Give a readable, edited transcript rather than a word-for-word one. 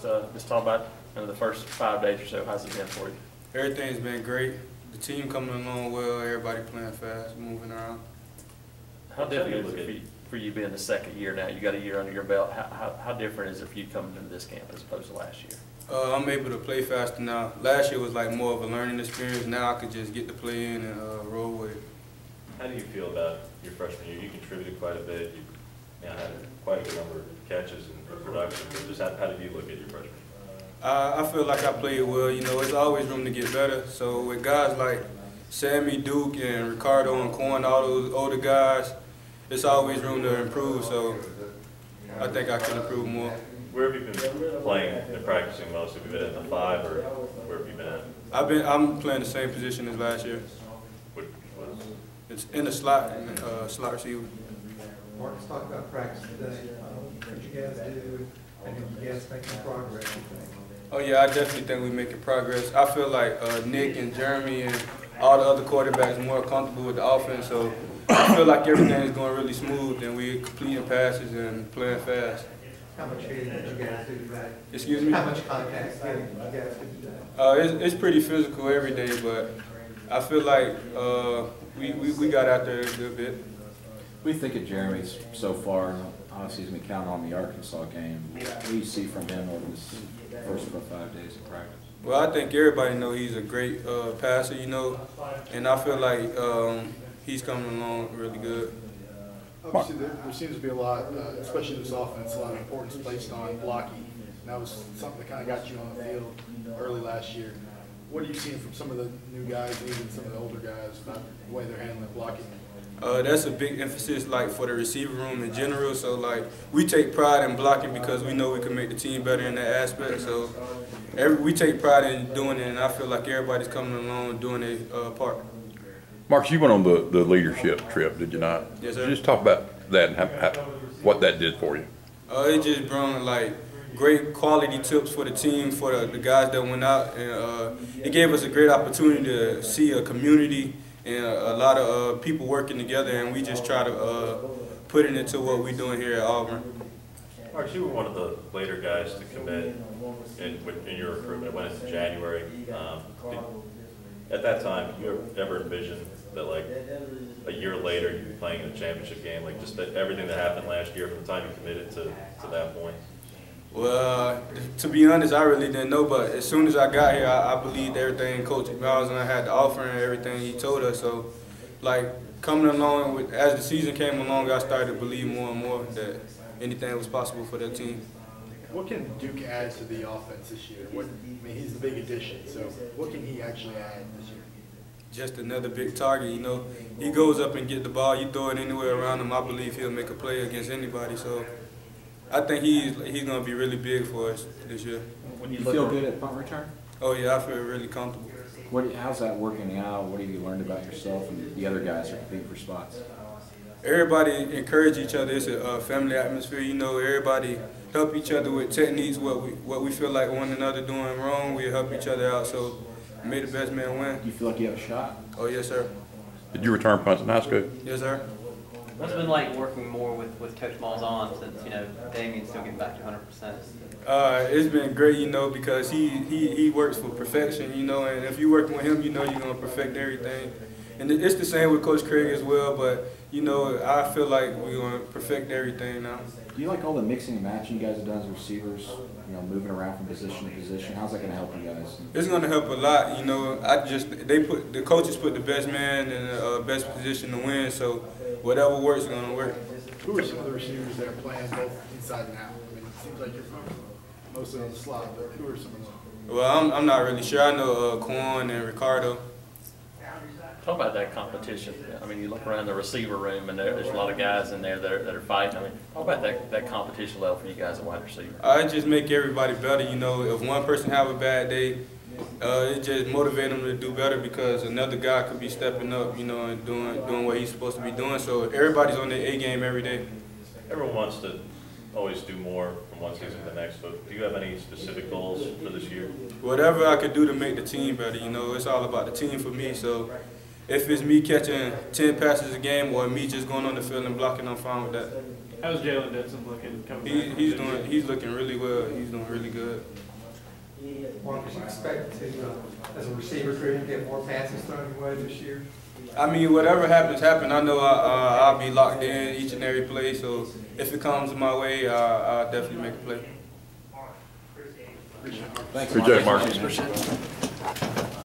Just talk about the first 5 days or so. How's it been for you? Everything's been great. The team coming along well. Everybody playing fast, moving around. How different is it for you being the second year now? You got a year under your belt. How different is it for you coming into this camp as opposed to last year? I'm able to play faster now. Last year was like more of a learning experience. Now I could just get to play in and roll with it. How do you feel about your freshman year? You contributed quite a bit. You had quite a good number of catches and production. But just how did you look at your freshman year? I feel like I played well. You know, there's always room to get better. So with guys like Sammy, Duke, and Ricardo and Corn, all those older guys, there's always room to improve. So I think I can improve more. Where have you been playing and practicing most? Have you been at the 5 or where have you been at? I'm playing the same position as last year. What It's in the slot, slot receiver. Mark, let's talk about practice today. What you guys do, and if you guys making progress, you think? Oh yeah, I definitely think we're making progress. I feel like Nick and Jeremy and all the other quarterbacks are more comfortable with the offense, so I feel like everything is going really smooth and we're completing passes and playing fast. How much hitting did you guys do today? Excuse me? How much contact hitting did you guys do today? It's pretty physical every day, but I feel like we got out there a good bit. What do you think of Jeremy's so far? Obviously, he's been counting on the Arkansas game. What do you see from him over this first 5 days of practice? Well, I think everybody knows he's a great passer, you know, and I feel like he's coming along really good. Obviously, there seems to be a lot, especially in this offense, a lot of importance placed on blocking. And that was something that kind of got you on the field early last year. What are you seeing from some of the new guys and even some of the older guys about the way they're handling blocking? That's a big emphasis, like, for the receiver room in general. So, like, we take pride in blocking because we know we can make the team better in that aspect. So, we take pride in doing it, and I feel like everybody's coming along doing their part. Marcus, you went on the leadership trip, did you not? Yes, sir. Just talk about that and what that did for you. It just brought, like, great quality tips for the team, for the guys that went out, and it gave us a great opportunity to see a community and a lot of people working together, and we just try to put it into what we're doing here at Auburn. Mark, you were one of the later guys to commit in your recruitment. It went into January. At that time, did you ever envision that, like, a year later you'd be playing in a championship game, like just everything that happened last year from the time you committed to that point? Well, to be honest, I really didn't know, but as soon as I got here, I believed everything Coach Miles and I had to offer and everything he told us. So, like, coming along, as the season came along, I started to believe more and more that anything was possible for that team. What can Duke add to the offense this year? I mean, he's the big addition, so what can he actually add this year? Just another big target, you know. He goes up and get the ball, you throw it anywhere around him, I believe he'll make a play against anybody. So I think he's going to be really big for us this year. When you feel good at punt return? Oh yeah, I feel really comfortable. How's that working out? What have you learned about yourself and the other guys who are competing for spots? Everybody encourage each other. It's a family atmosphere, you know. Everybody help each other with techniques. What we feel like one another doing wrong, we help each other out. So may the best man win. Do you feel like you have a shot? Oh yes, sir. Did you return punts in high school? Yes, sir. What's it been like working more with Coach Malzahn since, you know, Damien's still getting back to 100%? It's been great, you know, because he works for perfection, you know, and if you're working with him, you know you're going to perfect everything. And it's the same with Coach Craig as well, but, you know, I feel like we're going to perfect everything now. Do you like all the mixing and matching you guys have done as receivers, you know, moving around from position to position? How's that going to help you guys? It's going to help a lot, you know. The coaches put the best man in the best position to win, so whatever works is going to work. Who are some of the receivers that are playing both inside and out? I mean, it seems like you're mostly on the slot, but who are some of them? Well, I'm not really sure. I know Quan and Ricardo. Talk about that competition. I mean, you look around the receiver room, and there's a lot of guys in there that are fighting. I mean, talk about that competition level for you guys at wide receiver. I just make everybody better. You know, if one person have a bad day, it just motivates them to do better because another guy could be stepping up, you know, and doing what he's supposed to be doing. So everybody's on their A game every day. Everyone wants to always do more from one season to the next, but do you have any specific goals for this year? Whatever I could do to make the team better, you know, it's all about the team for me. So if it's me catching 10 passes a game or me just going on the field and blocking, I'm fine with that. How's Jalen Dixon looking coming back? He's looking really well. He's doing really good. Mark, would you expect to, as a receiver, to get more passes thrown your way this year? I mean, whatever happens, happen. I know I'll be locked in each and every play. So if it comes my way, I'll definitely make a play. Appreciate it, Mark.